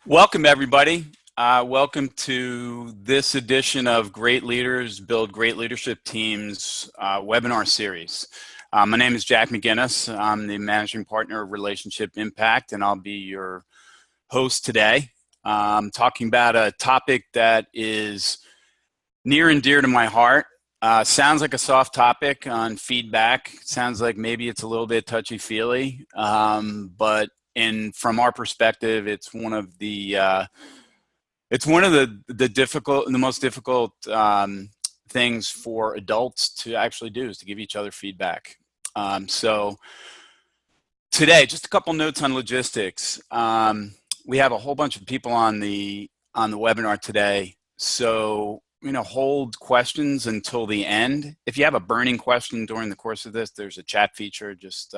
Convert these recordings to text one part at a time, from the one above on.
Welcome, everybody. Welcome to this edition of Great Leaders Build Great Leadership Teams webinar series. My name is Jack McGinnis. I'm the Managing Partner of Relationship Impact, and I'll be your host today. Talking about a topic that is near and dear to my heart. Sounds like a soft topic on feedback. Sounds like maybe it's a little bit touchy-feely, but from our perspective, it's one of the most difficult things for adults to actually do, is to give each other feedback. So today, just a couple notes on logistics. We have a whole bunch of people on the webinar today, so hold questions until the end. If you have a burning question during the course of this, there's a chat feature. Just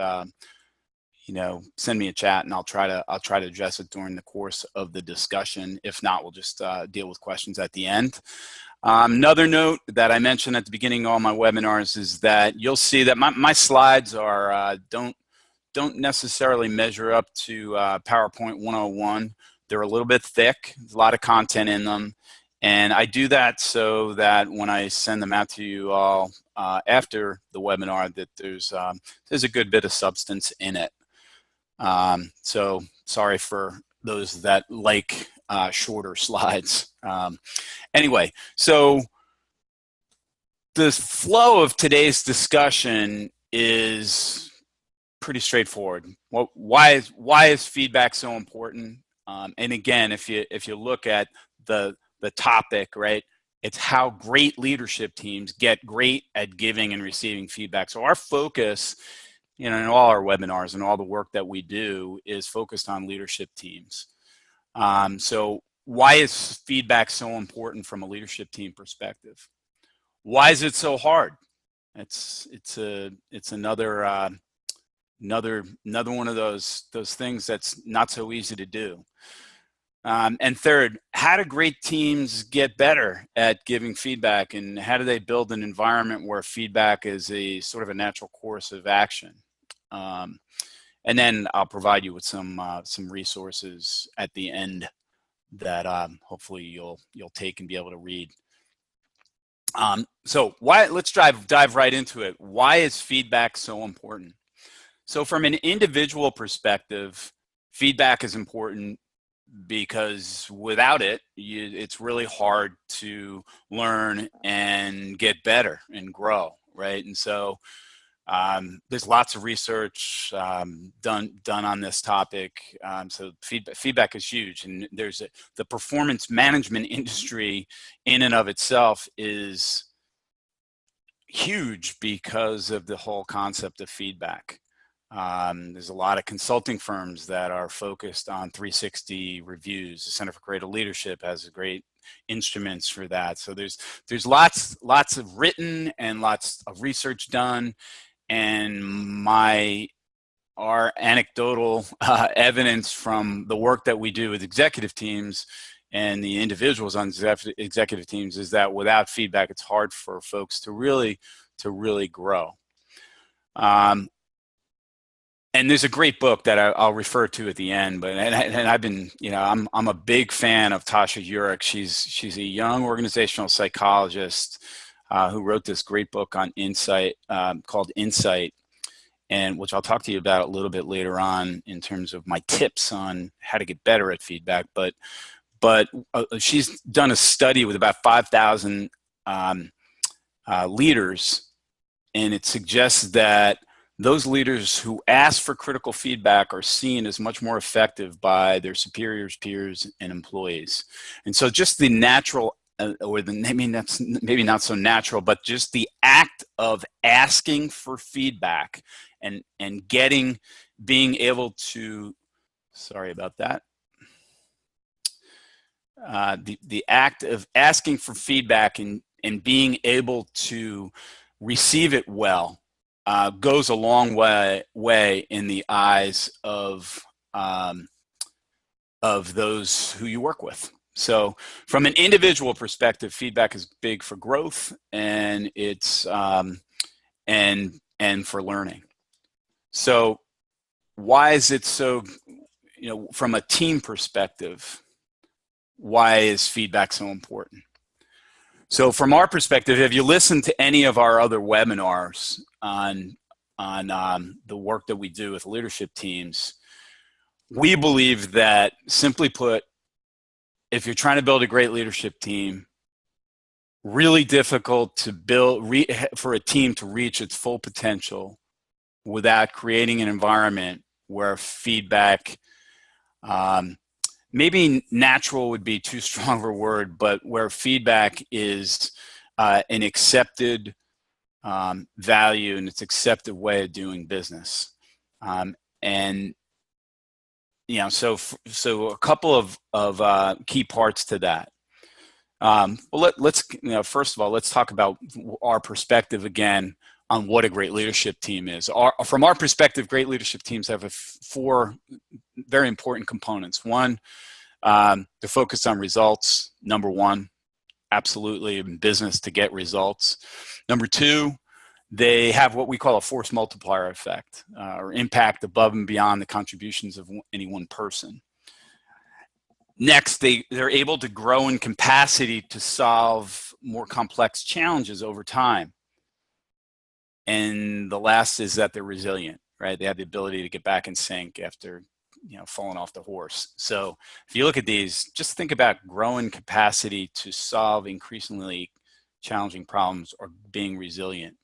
send me a chat and I'll try to address it during the course of the discussion. If not, we'll just deal with questions at the end. Another note that I mentioned at the beginning of all my webinars is that you'll see that my slides are don't necessarily measure up to PowerPoint 101. They're a little bit thick. There's a lot of content in them. And I do that so that when I send them out to you all after the webinar, that there's a good bit of substance in it. So sorry for those that like shorter slides. Anyway, so the flow of today's discussion is pretty straightforward. Why is feedback so important? And again, if you look at the topic, right, it's how great leadership teams get great at giving and receiving feedback. So our focus, in all our webinars and all the work that we do, is focused on leadership teams. So why is feedback so important from a leadership team perspective? Why is it so hard? It's another one of those things that's not so easy to do. And third, how do great teams get better at giving feedback, and how do they build an environment where feedback is a sort of a natural course of action? And then I'll provide you with some resources at the end that hopefully you'll take and be able to read. So let's dive right into it. Why is feedback so important? So from an individual perspective, feedback is important because without it, it's really hard to learn and get better and grow, right? And so there's lots of research done on this topic. So feedback is huge, and the performance management industry in and of itself is huge because of the whole concept of feedback. There's a lot of consulting firms that are focused on 360 reviews. The Center for Creative Leadership has great instruments for that. So there's lots of written and lots of research done. And our anecdotal evidence from the work that we do with executive teams and the individuals on executive teams is that without feedback, it's hard for folks to really grow. And there's a great book that I'll refer to at the end, and I've been, I'm a big fan of Tasha Eurich. She's a young organizational psychologist who wrote this great book on insight called Insight, and which I'll talk to you about a little bit later on in terms of my tips on how to get better at feedback. But she's done a study with about 5,000 leaders, and it suggests that those leaders who ask for critical feedback are seen as much more effective by their superiors, peers, and employees. And so just the natural, maybe not so natural, but just the act of asking for feedback and being able to, sorry about that. The act of asking for feedback and being able to receive it well goes a long way in the eyes of those who you work with. So from an individual perspective, feedback is big for growth, and it's and for learning. So why is it so, from a team perspective, why is feedback so important? So from our perspective, if you listen to any of our other webinars on the work that we do with leadership teams, we believe that, simply put, if you're trying to build a great leadership team, really difficult to build for a team to reach its full potential without creating an environment where feedback, maybe natural would be too strong of a word, but where feedback is an accepted value and it's accepted way of doing business. And so a couple of key parts to that. Well, let's first of all, let's talk about our perspective again on what a great leadership team is. From our perspective, great leadership teams have four very important components. One, they're focused on results. Number one, absolutely in business to get results. Number two, they have what we call a force multiplier effect, or impact above and beyond the contributions of any one person. Next, they're able to grow in capacity to solve more complex challenges over time. And the last is that they're resilient, right? They have the ability to get back in sync after falling off the horse. So if you look at these, just think about growing capacity to solve increasingly challenging problems or being resilient.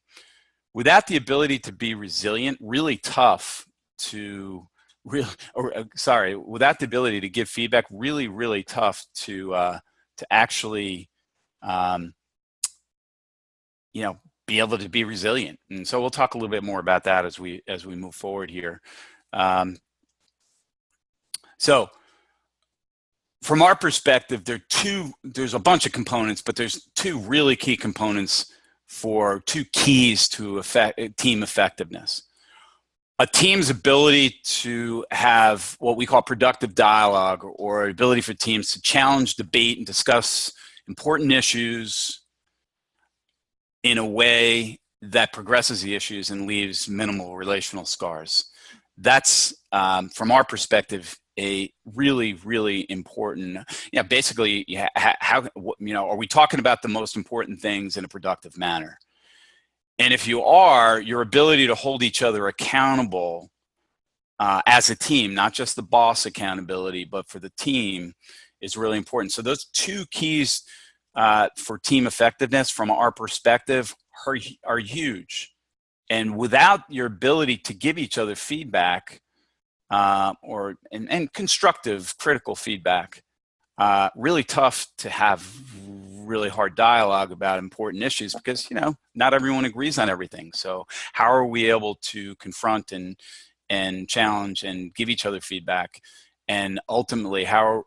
Without the ability to be resilient, really tough to without the ability to give feedback, really, really tough to actually, be able to be resilient. And so we'll talk a little bit more about that as we move forward here. So from our perspective, there's a bunch of components, but there's two really key components for two keys to team effectiveness. A team's ability to have what we call productive dialogue, or ability for teams to challenge, debate, and discuss important issues in a way that progresses the issues and leaves minimal relational scars. That's, from our perspective, a really, really important, basically, how, are we talking about the most important things in a productive manner? And if you are, your ability to hold each other accountable as a team, not just the boss accountability, but for the team, is really important. So those two keys for team effectiveness from our perspective are huge. And without your ability to give each other feedback, and constructive, critical feedback, really tough to have really hard dialogue about important issues, because not everyone agrees on everything. So how are we able to confront and challenge and give each other feedback? And ultimately, how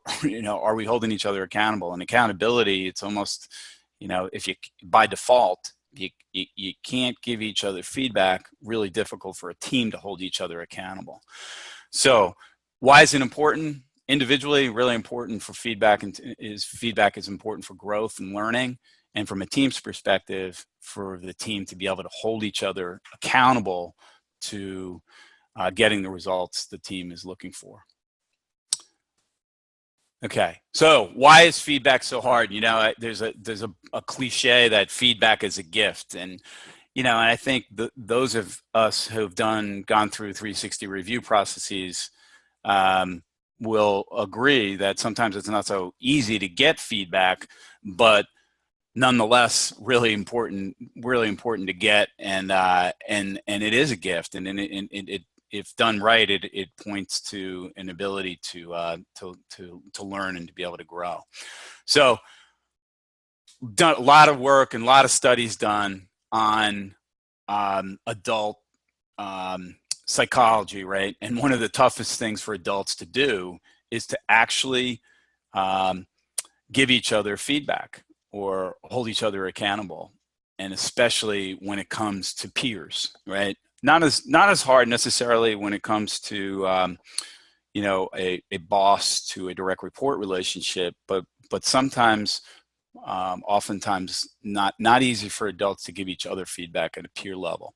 are we holding each other accountable? And accountability, it's almost, if you, by default, you can't give each other feedback, really difficult for a team to hold each other accountable. So why is it important? Individually, really important for feedback, and feedback is important for growth and learning. And from a team's perspective, for the team to be able to hold each other accountable to getting the results the team is looking for. Okay, so why is feedback so hard? There's a cliche that feedback is a gift, and and I think those of us who've gone through 360 review processes will agree that sometimes it's not so easy to get feedback, but nonetheless really important to get, and it is a gift, and it if done right, it points to an ability to learn and to be able to grow. So done a lot of work and a lot of studies done on adult psychology, right? And one of the toughest things for adults to do is to actually give each other feedback or hold each other accountable, and especially when it comes to peers, right? Not as hard necessarily when it comes to a boss to a direct report relationship, but sometimes, oftentimes not easy for adults to give each other feedback at a peer level,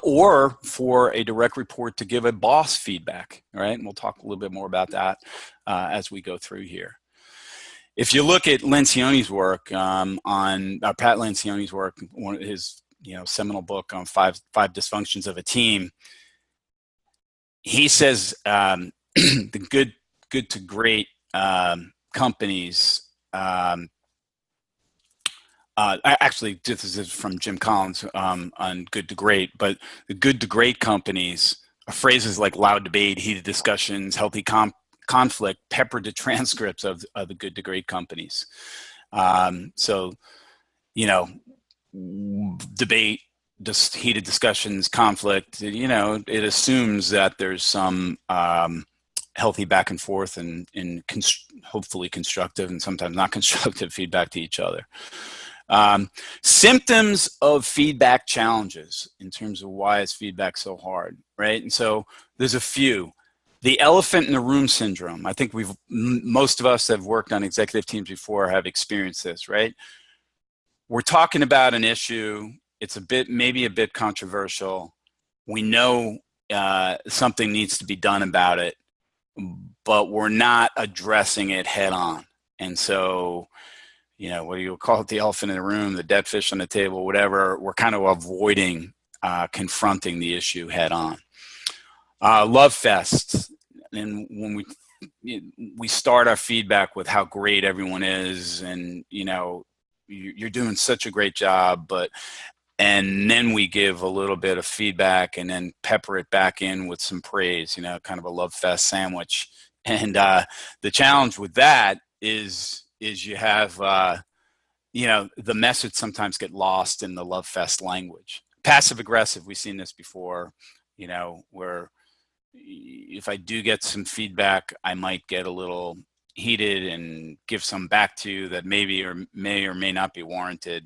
or for a direct report to give a boss feedback, right? And we'll talk a little bit more about that as we go through here. if you look at Lencioni's work on Pat Lencioni's work, one of his seminal book on five dysfunctions of a team, he says the good to great companies. Actually, this is from Jim Collins on good to great, but the good to great companies are phrases like loud debate, heated discussions, healthy conflict peppered the transcripts of the good to great companies. So, debate, just heated discussions, conflict, it assumes that there's some healthy back and forth and hopefully constructive and sometimes not constructive feedback to each other. Symptoms of feedback challenges in terms of why is feedback so hard, right? And so there's a few. The elephant in the room syndrome. I think most of us have worked on executive teams before have experienced this, right? We're talking about an issue. It's maybe a bit controversial. We know something needs to be done about it, but we're not addressing it head on. And so, what you call it, the elephant in the room, the dead fish on the table, whatever, we're kind of avoiding confronting the issue head on. Love fests. And when we start our feedback with how great everyone is and, you're doing such a great job, and then we give a little bit of feedback and then pepper it back in with some praise, kind of a love fest sandwich. And the challenge with that is you have, the message sometimes get lost in the love fest language. Passive aggressive, we've seen this before, where if I do get some feedback, I might get a little heated and give some back to you that may or may not be warranted,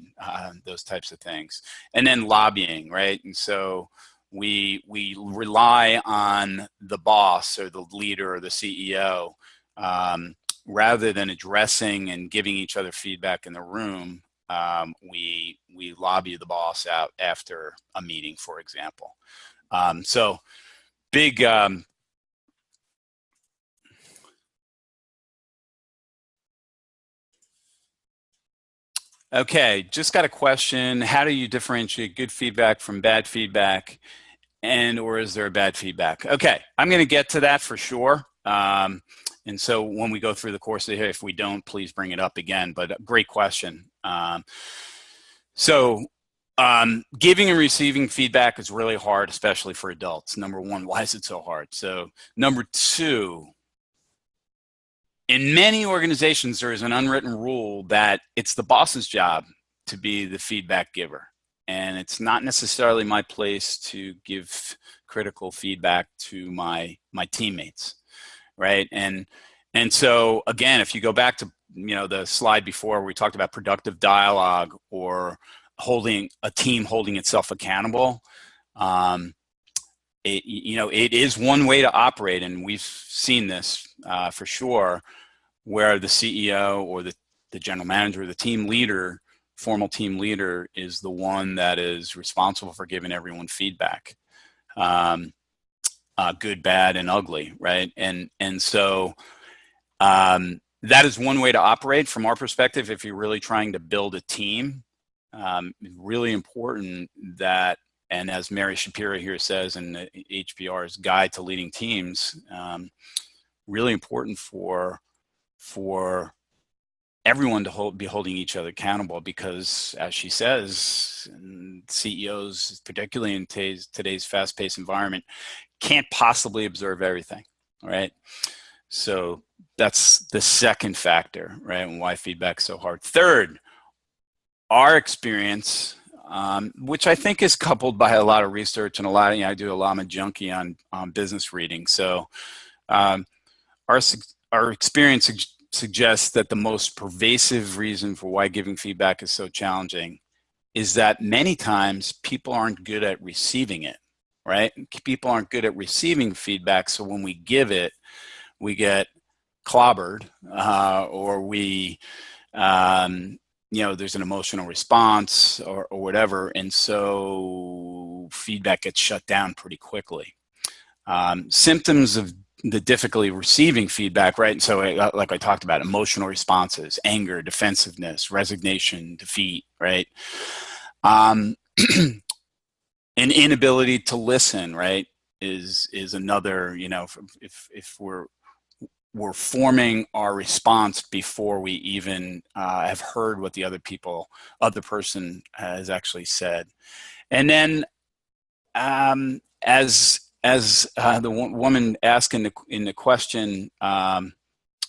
those types of things. And then lobbying, right? And so we rely on the boss or the leader or the CEO, rather than addressing and giving each other feedback in the room. We lobby the boss out after a meeting, for example. So big. Okay, just got a question. How do you differentiate good feedback from bad feedback, or is there a bad feedback? Okay, I'm going to get to that for sure. And so when we go through the course of here, if we don't, please bring it up again. But great question. So giving and receiving feedback is really hard, especially for adults. Number one, why is it so hard? So number two, in many organizations, there is an unwritten rule that it's the boss's job to be the feedback giver. And it's not necessarily my place to give critical feedback to my teammates, right? And so, again, if you go back to the slide before where we talked about productive dialogue or a team holding itself accountable, it is one way to operate, and we've seen this for sure, where the CEO or the general manager or the team leader, formal team leader, is the one that is responsible for giving everyone feedback, good, bad, and ugly, right? And so that is one way to operate from our perspective. If you're really trying to build a team, really important that, and as Mary Shapiro here says in the HBR's Guide to Leading Teams, really important for everyone to be holding each other accountable, because as she says, CEOs, particularly in today's fast-paced environment, can't possibly observe everything, right? So that's the second factor, right? And why feedback is so hard. Third, our experience, which I think is coupled by a lot of research and I do a lot, I'm a junkie on business reading. So our experience suggests that the most pervasive reason for why giving feedback is so challenging is that many times people aren't good at receiving it, right? People aren't good at receiving feedback. So when we give it, we get clobbered, or there's an emotional response or whatever. And so feedback gets shut down pretty quickly. Symptoms of the difficulty receiving feedback, right? And so, like I talked about, emotional responses, anger, defensiveness, resignation, defeat, right? An inability to listen, right, is another. You know, if we're forming our response before we even have heard what the other person has actually said, and then as the woman asking in the question, or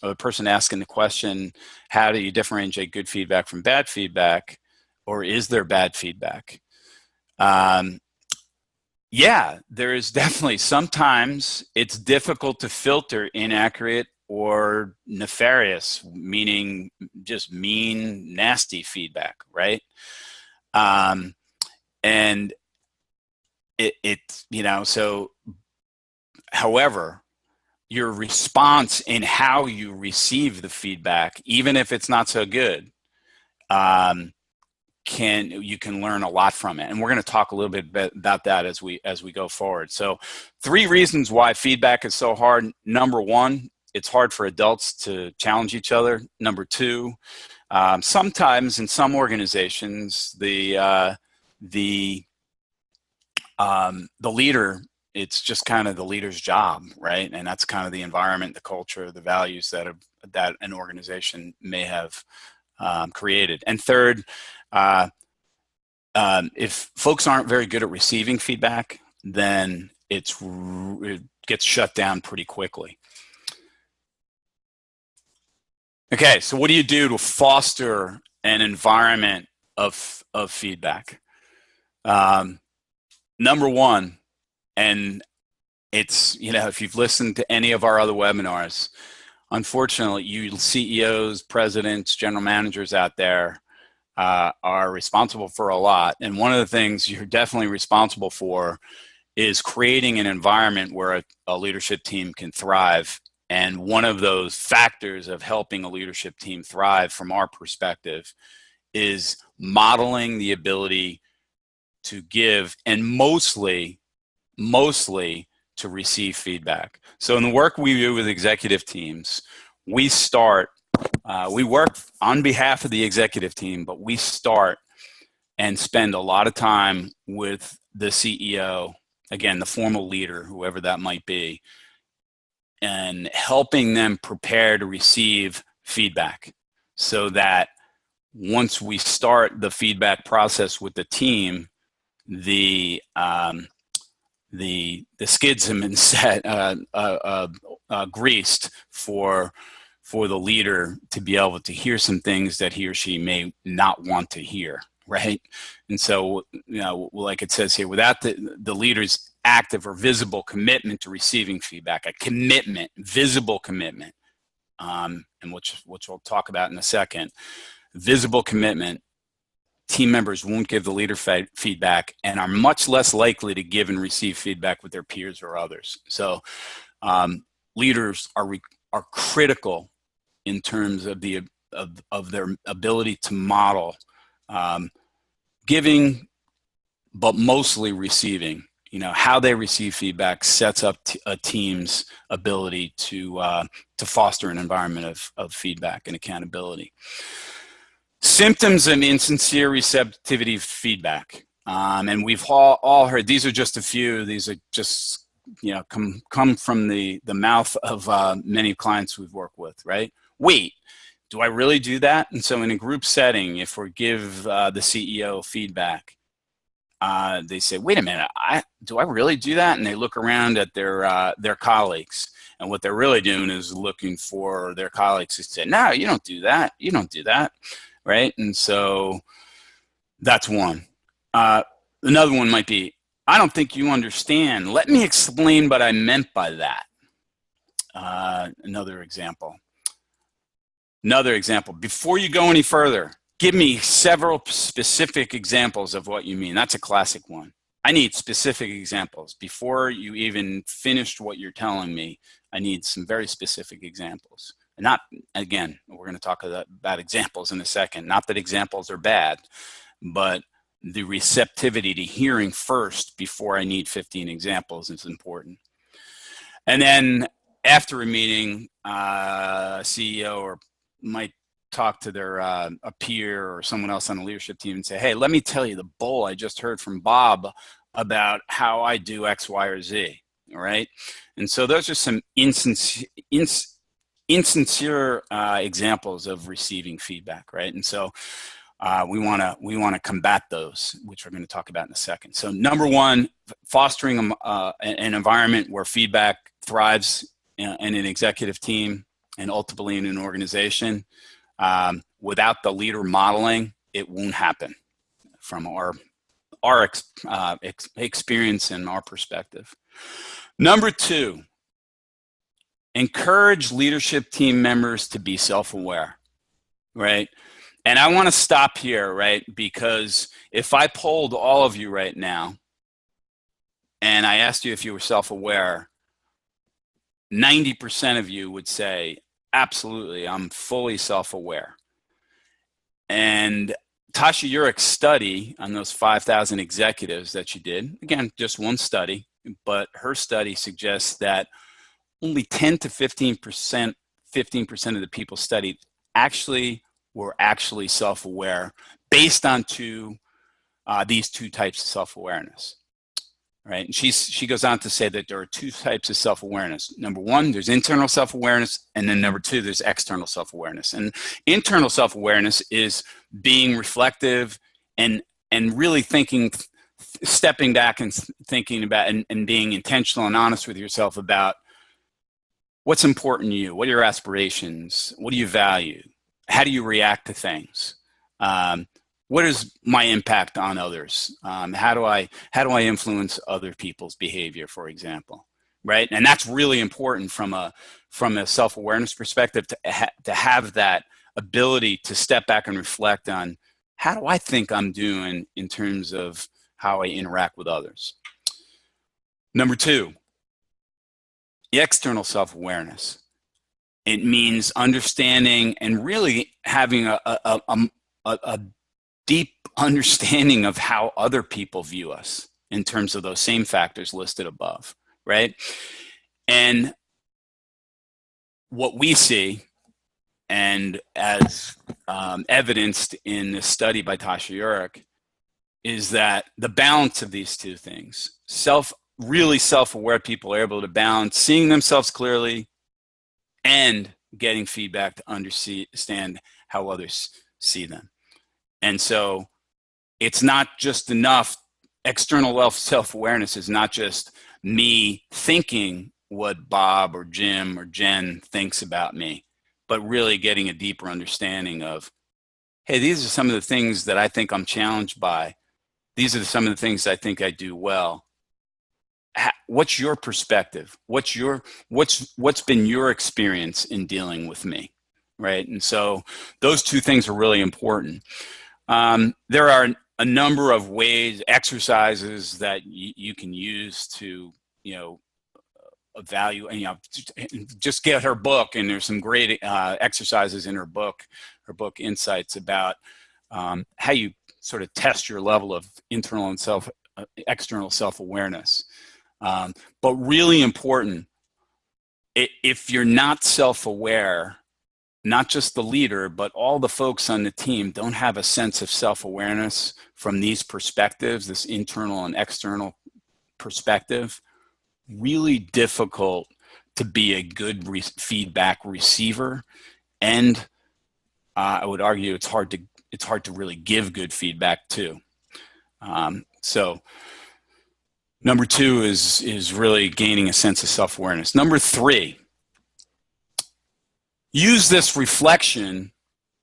the person asking the question, how do you differentiate good feedback from bad feedback, or is there bad feedback? Yeah, there is definitely. Sometimes it's difficult to filter inaccurate or nefarious, meaning just mean, nasty feedback, right? And you know, so however, your response in how you receive the feedback, even if it's not so good, you can learn a lot from it. And we're going to talk a little bit about that as we go forward. So 3 reasons why feedback is so hard. Number 1, it's hard for adults to challenge each other. Number 2, sometimes in some organizations, the leader, it's just kind of the leader's job, right? And that's kind of the environment, the culture, the values that an organization may have created. And third, if folks aren't very good at receiving feedback, then it gets shut down pretty quickly. Okay, so what do you do to foster an environment of feedback? Number 1, and it's, you know, if you've listened to any of our other webinars, unfortunately, you CEOs, presidents, general managers out there are responsible for a lot. And one of the things you're definitely responsible for is creating an environment where a leadership team can thrive. And one of those factors of helping a leadership team thrive from our perspective is modeling the ability to give, and mostly to receive feedback. So in the work we do with executive teams, we work on behalf of the executive team, but we start and spend a lot of time with the CEO, again, the formal leader, whoever that might be, and helping them prepare to receive feedback, so that once we start the feedback process with the team, the skids have been set, greased for the leader to be able to hear some things that he or she may not want to hear, right? And so, you know, like it says here, without the leader's active or visible commitment to receiving feedback, a commitment, visible commitment, and which we'll talk about in a second, visible commitment, team members won't give the leader feedback and are much less likely to give and receive feedback with their peers or others. So leaders are critical in terms of their ability to model giving, but mostly receiving. You know, how they receive feedback sets up a team's ability to foster an environment of feedback and accountability. Symptoms of insincere receptivity feedback. And we've all heard, these are just a few, these are just, you know, come from the mouth of many clients we've worked with, right? Wait, do I really do that? And so in a group setting, if we give the CEO feedback, they say, wait a minute, do I really do that? And they look around at their colleagues. And what they're really doing is looking for their colleagues to say, no, you don't do that. You don't do that. Right? And so that's one. Another one might be, I don't think you understand. Let me explain what I meant by that. Another example. Before you go any further, give me several specific examples of what you mean. That's a classic one. I need specific examples. Before you even finished what you're telling me, I need some very specific examples. Not, again, we're going to talk about examples in a second. Not that examples are bad, but the receptivity to hearing first before I need 15 examples is important. And then after a meeting, a CEO or might talk to their a peer or someone else on the leadership team and say, hey, let me tell you the bull I just heard from Bob about how I do X, Y, or Z. All right. And so those are some insincere examples of receiving feedback, right? And so we want to combat those, which we're going to talk about in a second. So number one, fostering an environment where feedback thrives in an executive team and ultimately in an organization. Without the leader modeling, it won't happen from our experience and our perspective. Number two, encourage leadership team members to be self-aware, right? And I want to stop here, right? Because if I polled all of you right now and I asked you if you were self-aware, 90% of you would say, absolutely, I'm fully self-aware. And Tasha Urich's study on those 5,000 executives that she did, again, just one study, but her study suggests that only 10 to 15% of the people studied were actually self-aware based on these two types of self-awareness. Right? And she goes on to say that there are two types of self-awareness. Number one, there's internal self-awareness, and then number two, there's external self-awareness. And internal self-awareness is being reflective and really stepping back and thinking about and being intentional and honest with yourself about what's important to you, what are your aspirations, what do you value, how do you react to things. What is my impact on others? How do I influence other people's behavior, for example, right? And that's really important from a self-awareness perspective to have that ability to step back and reflect on how do I think I'm doing in terms of how I interact with others. Number two, the external self-awareness. It means understanding and really having a deep understanding of how other people view us in terms of those same factors listed above, right? And what we see, and as evidenced in this study by Tasha Eurich, is that the balance of these two things, really self-aware people are able to balance seeing themselves clearly and getting feedback to understand how others see them. And so it's not just enough, external self-awareness is not just me thinking what Bob or Jim or Jen thinks about me, but really getting a deeper understanding of, hey, these are some of the things that I think I'm challenged by. These are some of the things I think I do well. What's your perspective? What's been your experience in dealing with me, right? And so those two things are really important. There are a number of exercises that you can use to, evaluate, just get her book, and there's some great exercises in her book Insights about how you sort of test your level of internal and external self-awareness. But really important, if you're not self-aware, not just the leader, but all the folks on the team don't have a sense of self-awareness from these perspectives, this internal and external perspective, really difficult to be a good feedback receiver. And I would argue it's hard to really give good feedback too. So number two is really gaining a sense of self-awareness. Number three, use this reflection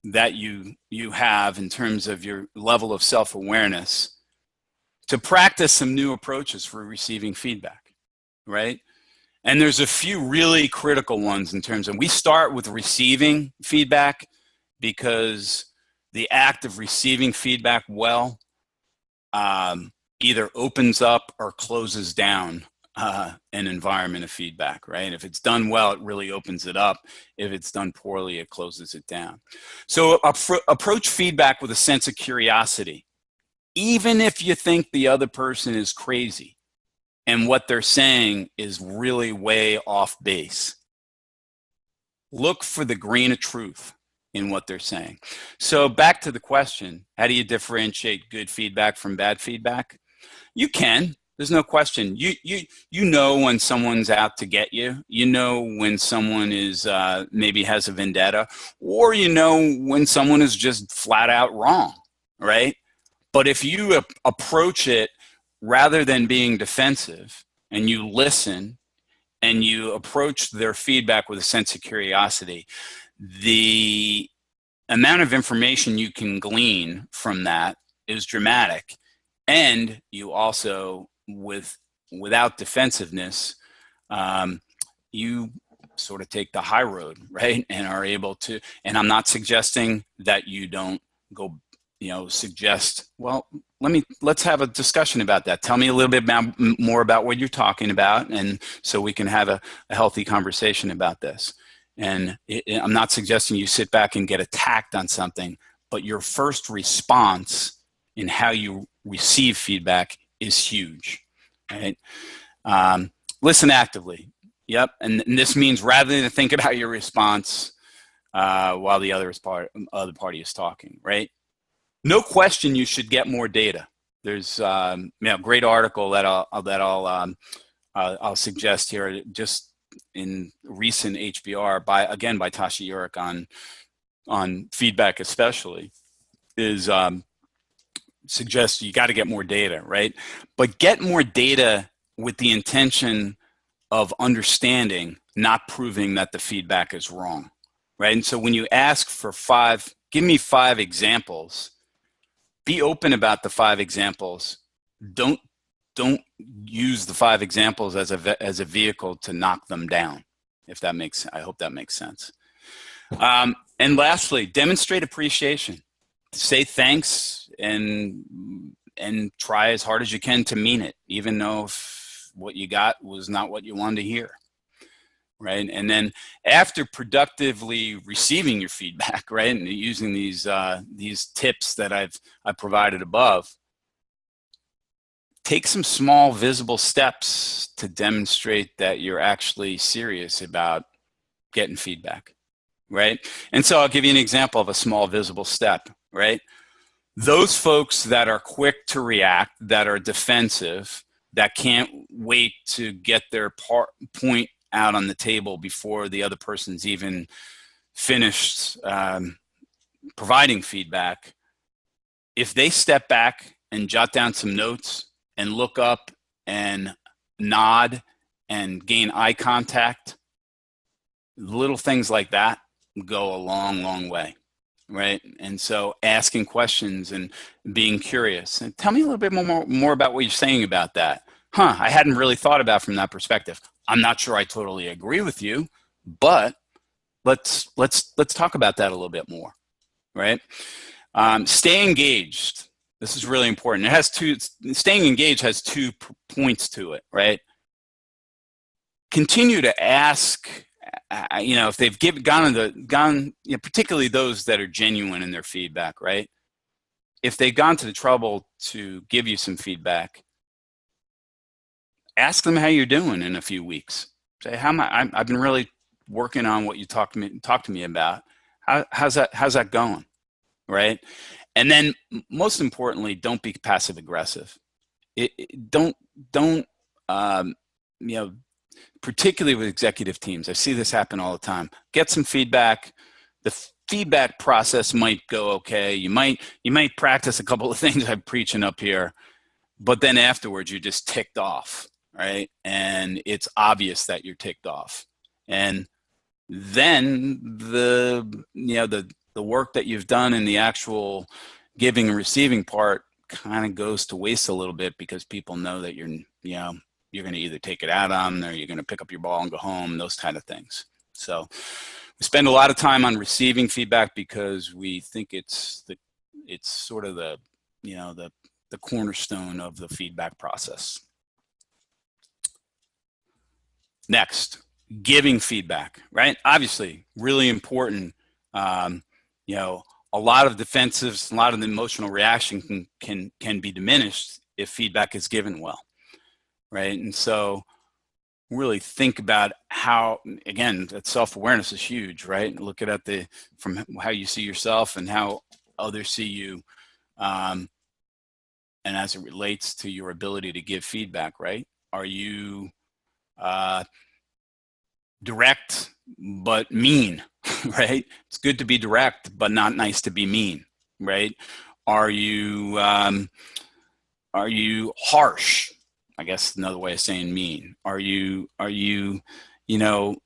that you have in terms of your level of self-awareness to practice some new approaches for receiving feedback, right? And there's a few really critical ones in terms of, we start with receiving feedback because the act of receiving feedback well either opens up or closes down an environment of feedback, right? If it's done well, it really opens it up. If it's done poorly, it closes it down. So approach feedback with a sense of curiosity, even if you think the other person is crazy and what they're saying is really way off base, Look for the grain of truth in what they're saying. So back to the question, how do you differentiate good feedback from bad feedback? You can. There's no question. You know when someone's out to get you. You know when someone is maybe has a vendetta, or you know when someone is just flat out wrong, right? But if you approach it rather than being defensive, and you listen and you approach their feedback with a sense of curiosity, the amount of information you can glean from that is dramatic. And you also, without defensiveness, you sort of take the high road, right? And are able to, and I'm not suggesting that you don't go, suggest, well, let's have a discussion about that. Tell me a little bit more about what you're talking about, and so we can have a healthy conversation about this. And I'm not suggesting you sit back and get attacked on something, but your first response in how you receive feedback is huge, right? Listen actively. Yep. And this means rather than think about your response while the other party is talking, right? No question you should get more data. There's a great article that I'll suggest here, just in recent HBR by Tasha Eurich on feedback, especially, is suggests you got to get more data, right? But get more data with the intention of understanding, not proving that the feedback is wrong, right? And so when you ask for give me 5 examples, be open about the 5 examples. Don't use the 5 examples as a vehicle to knock them down. If that makes, I hope that makes sense. And lastly, demonstrate appreciation. Say thanks and try as hard as you can to mean it, even though if what you got was not what you wanted to hear, right? And then after productively receiving your feedback, right, and using these tips that I've provided above, take some small visible steps to demonstrate that you're actually serious about getting feedback, right? And so I'll give you an example of a small visible step, right? Those folks that are quick to react, that are defensive, that can't wait to get their point out on the table before the other person's even finished providing feedback, if they step back and jot down some notes and look up and nod and gain eye contact, little things like that go a long, long way, right? And so asking questions and being curious. And tell me a little bit more about what you're saying about that. I hadn't really thought about from that perspective. I'm not sure I totally agree with you, but let's talk about that a little bit more, right? Stay engaged. This is really important. Staying engaged has 2 points to it, right? Continue to ask, if they've gone, particularly those that are genuine in their feedback, right? If they've gone to the trouble to give you some feedback, ask them how you're doing in a few weeks. Say, I've been really working on what you talked to me about. How's that going, right? And then most importantly, don't be passive aggressive. Don't particularly with executive teams. I see this happen all the time. Get some feedback. The feedback process might go okay. You might practice a couple of things I'm preaching up here, but then afterwards you're just ticked off, right? And it's obvious that you're ticked off. And then the work that you've done in the actual giving and receiving part kind of goes to waste a little bit, because people know that you're going to either take it out on them or you're going to pick up your ball and go home, those kind of things. So we spend a lot of time on receiving feedback because we think it's sort of the cornerstone of the feedback process. Next, giving feedback, right? Obviously, really important. A lot of defensives, a lot of the emotional reaction can be diminished if feedback is given well, right? And so really think about how, again, that self-awareness is huge, right? Look at from how you see yourself and how others see you, and as it relates to your ability to give feedback, right? Are you direct but mean, right? It's good to be direct, but not nice to be mean, right? Are you harsh? I guess another way of saying mean. Are you you know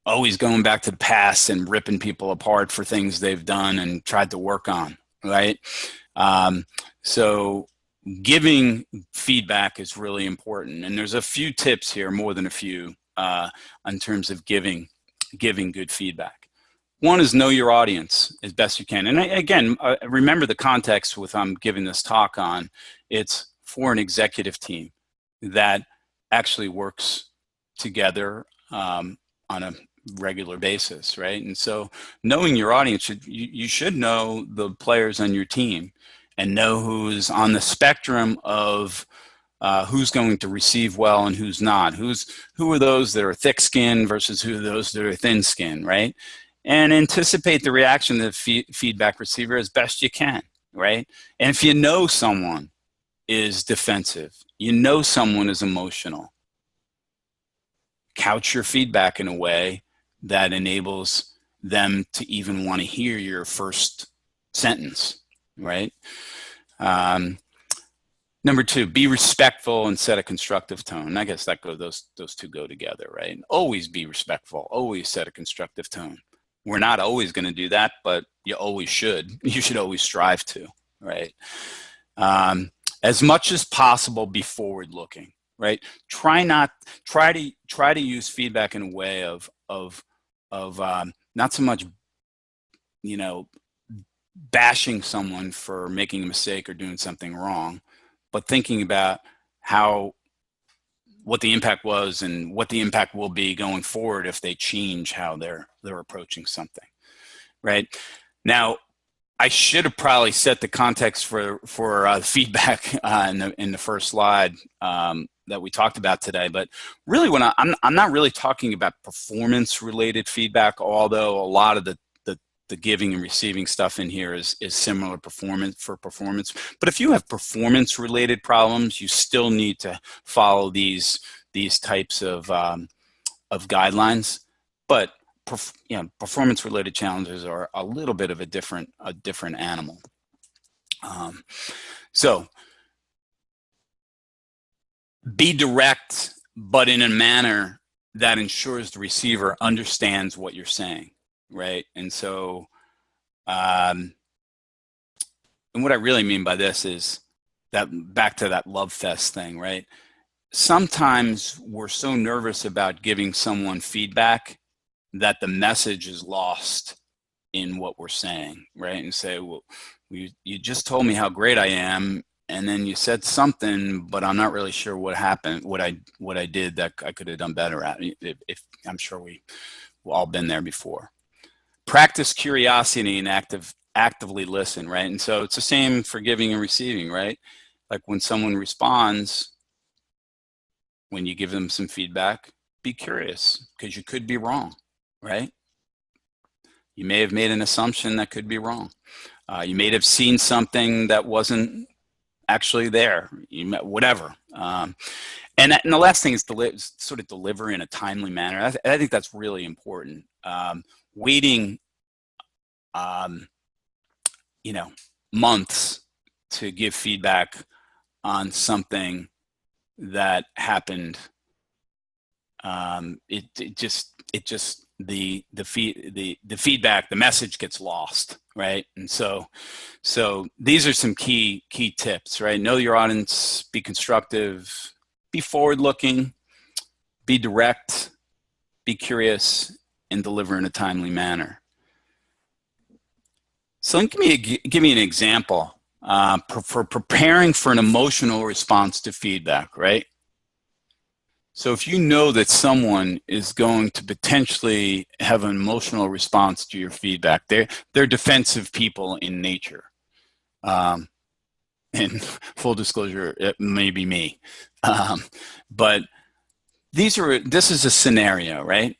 always going back to the past and ripping people apart for things they've done and tried to work on, right? So giving feedback is really important, and there's a few tips here, more than a few, in terms of giving good feedback. One is know your audience as best you can. And again, remember the context with I'm giving this talk on. It's for an executive team that actually works together on a regular basis, right? And so knowing your audience, you should know the players on your team and know who's on the spectrum of who's going to receive well and who's not. Who are those that are thick-skinned versus who are those that are thin-skinned, right? And anticipate the reaction of the feedback receiver as best you can, right? And if you know someone is defensive, you know someone is emotional, couch your feedback in a way that enables them to even want to hear your first sentence, right? Number two, be respectful and set a constructive tone. I guess those two go together, right? Always be respectful, always set a constructive tone. We're not always going to do that, but you always should. You should always strive to, right? As much as possible, be forward-looking, right? Try to use feedback in a way of not so much, bashing someone for making a mistake or doing something wrong, but thinking about what the impact was and what the impact will be going forward if they change how they're approaching something, right? Now, I should have probably set the context for feedback in the first slide that we talked about today. But really, when I'm not really talking about performance-related feedback, although a lot of the giving and receiving stuff in here is similar for performance. But if you have performance-related problems, you still need to follow these types of guidelines. But performance-related challenges are a little bit of a different animal. So be direct, but in a manner that ensures the receiver understands what you're saying, right? And so, and what I really mean by this is that back to that love fest thing, right? Sometimes we're so nervous about giving someone feedback that the message is lost in what we're saying, right? And say, well, you just told me how great I am, and then you said something, but I'm not really sure what happened, what I did that I could have done better at. If I'm sure we've all been there before. Practice curiosity and actively listen, right? And so it's the same for giving and receiving, right? Like when someone responds, when you give them some feedback, be curious, because you could be wrong, right? You may have made an assumption that could be wrong. You may have seen something that wasn't actually there, whatever. And the last thing is sort of deliver in a timely manner. I think that's really important. Waiting, months to give feedback on something that happened, the feedback, the message gets lost, right? And so these are some key tips, right? Know your audience, be constructive, be forward-looking, be direct, be curious, and deliver in a timely manner. So give me an example for preparing for an emotional response to feedback, right? So if you know that someone is going to potentially have an emotional response to your feedback, they're defensive people in nature. And full disclosure, it may be me. But this is a scenario, right?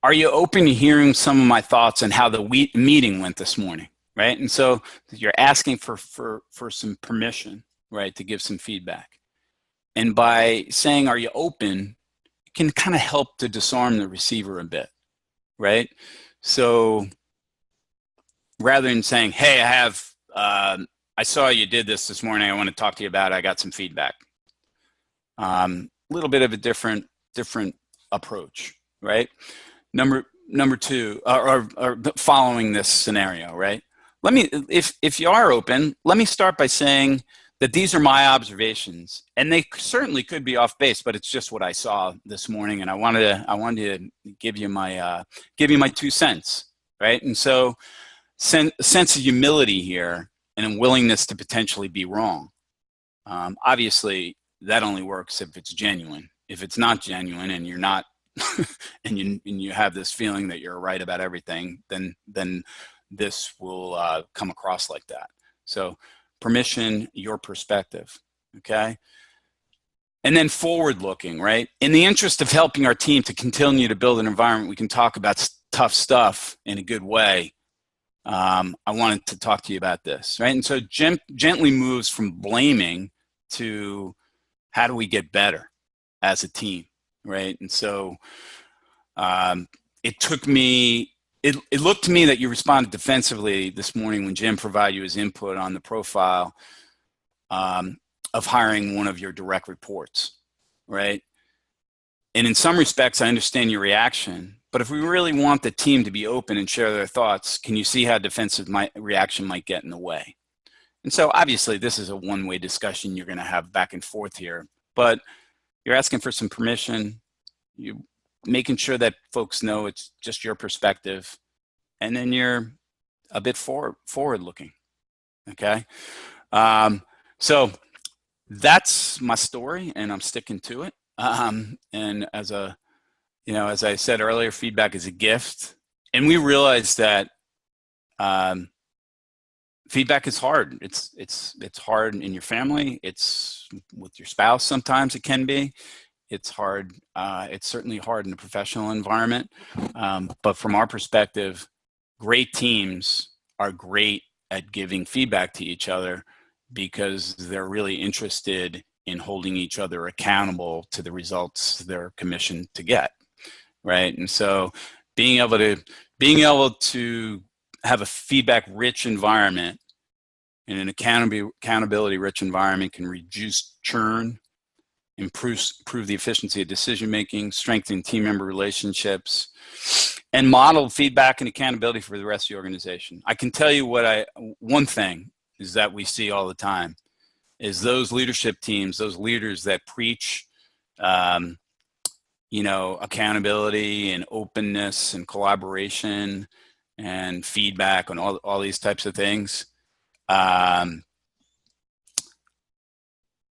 Are you open to hearing some of my thoughts on how the meeting went this morning, right? And so you're asking for some permission, right, to give some feedback. And by saying, are you open, it can kind of help to disarm the receiver a bit, right? So rather than saying, hey, I saw you did this morning, I want to talk to you about it, I got some feedback. A little bit of a different approach, right? Number two, or following this scenario, right? If you are open, let me start by saying that these are my observations, and they certainly could be off base, but it's just what I saw this morning, and I wanted to give you my 2 cents, right? And so, sense of humility here and a willingness to potentially be wrong. Obviously, that only works if it's genuine. If it's not genuine and you're not, and you have this feeling that you're right about everything, then this will come across like that. So permission, your perspective, okay? And then forward looking, right? In the interest of helping our team to continue to build an environment we can talk about tough stuff in a good way, I wanted to talk to you about this, right? And so gently moves from blaming to how do we get better as a team, right? And so it looked to me that you responded defensively this morning when Jim provided you his input on the profile of hiring one of your direct reports, right? And in some respects, I understand your reaction, but if we really want the team to be open and share their thoughts, can you see how defensive reaction might get in the way? And so obviously this is a one-way discussion you're going to have back and forth here, but you're asking for some permission, you're making sure that folks know it's just your perspective, and then you're a bit forward-looking, okay? So that's my story, and I'm sticking to it. And as I said earlier, feedback is a gift, and we realize that feedback is hard. It's hard in your family. It's with your spouse. Sometimes it can be. It's hard. It's certainly hard in a professional environment. But from our perspective, great teams are great at giving feedback to each other because they're really interested in holding each other accountable to the results they're commissioned to get, right? And so being able to have a feedback-rich environment and an accountability-rich environment can reduce churn, improve the efficiency of decision-making, strengthen team member relationships, and model feedback and accountability for the rest of the organization. I can tell you one thing is that we see all the time is those leadership teams, those leaders that preach, accountability and openness and collaboration and feedback and all these types of things.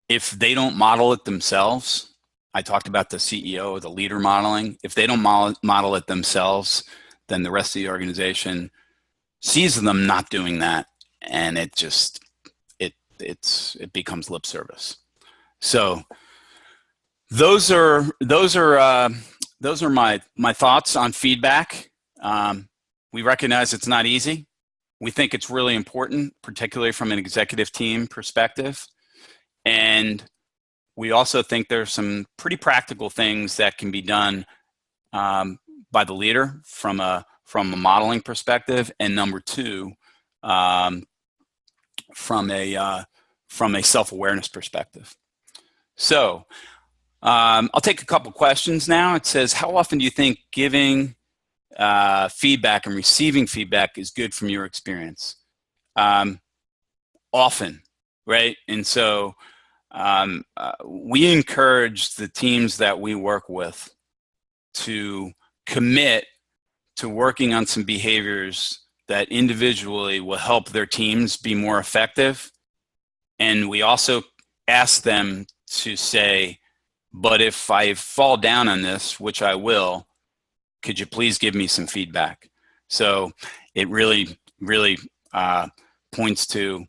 If they don't model it themselves, I talked about the CEO, the leader modeling. If they don't model it themselves, then the rest of the organization sees them not doing that, and it becomes lip service. So those are my thoughts on feedback. We recognize it's not easy. We think it's really important, particularly from an executive team perspective. And we also think there's some pretty practical things that can be done by the leader from a modeling perspective, and number two, from a self-awareness perspective. So I'll take a couple questions now. It says, how often do you think giving feedback and receiving feedback is good from your experience? Often, right? And so we encourage the teams that we work with to commit to working on some behaviors that individually will help their teams be more effective. And we also ask them to say, but if I fall down on this, which I will, could you please give me some feedback? So it really points to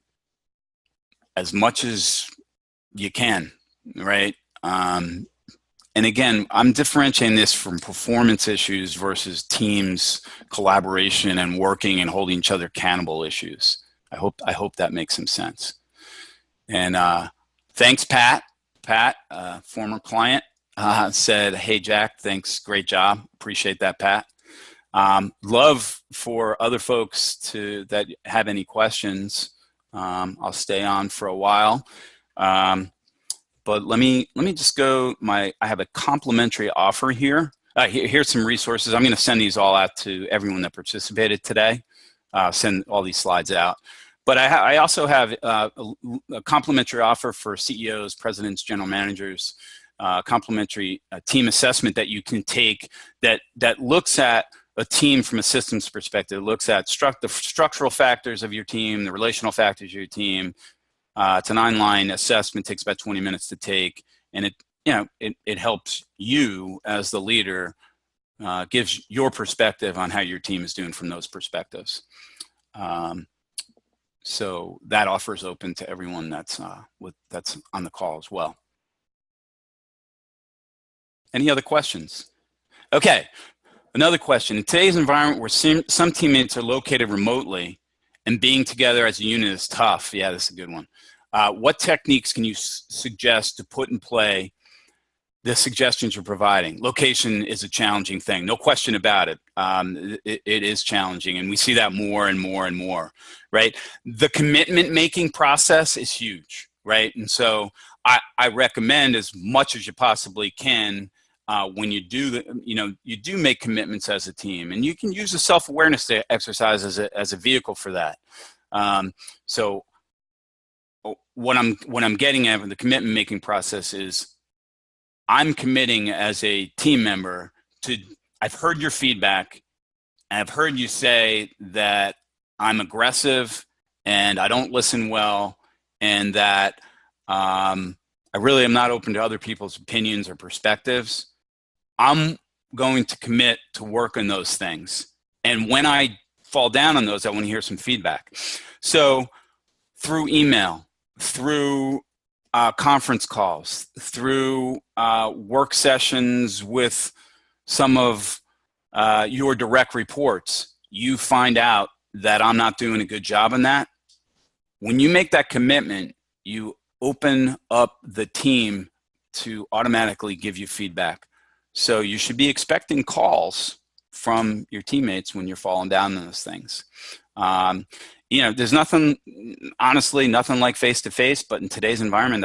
as much as you can, right? And again, I'm differentiating this from performance issues versus teams collaboration and working and holding each other accountable issues. I hope that makes some sense. And thanks, Pat. Pat, former client, said, "Hey, Jack, thanks, great job. Appreciate that, Pat." Love for other folks that have any questions. I'll stay on for a while. But let me just go. I have a complimentary offer here. Here's some resources. I'm going to send these all out to everyone that participated today. Send all these slides out. But I also have a complimentary offer for CEOs, presidents, general managers, complimentary team assessment that you can take that looks at a team from a systems perspective. It looks at the structural factors of your team, the relational factors of your team. It's an online assessment, takes about 20 minutes to take, and it helps you as the leader, gives your perspective on how your team is doing from those perspectives. So that offer is open to everyone that's on the call as well. Any other questions? Okay, another question. In today's environment where some teammates are located remotely and being together as a unit is tough, yeah, this is a good one. What techniques can you suggest to put in play the suggestions you're providing? Location is a challenging thing, no question about it. It is challenging, and we see that more and more and more, right? The commitment making process is huge, right? And so I recommend as much as you possibly can when you do you do make commitments as a team, and you can use a self-awareness exercise as a vehicle for that. So what I'm getting at with the commitment making process is I'm committing as a team member to, I've heard your feedback, and I've heard you say that I'm aggressive and I don't listen well, and that I really am not open to other people's opinions or perspectives. I'm going to commit to work on those things. And when I fall down on those, I want to hear some feedback. So through email, through conference calls, through work sessions with some of your direct reports, you find out that I'm not doing a good job on that. When you make that commitment, you open up the team to automatically give you feedback. So you should be expecting calls from your teammates when you're falling down on those things. There's nothing, honestly, nothing like face-to-face, but in today's environment,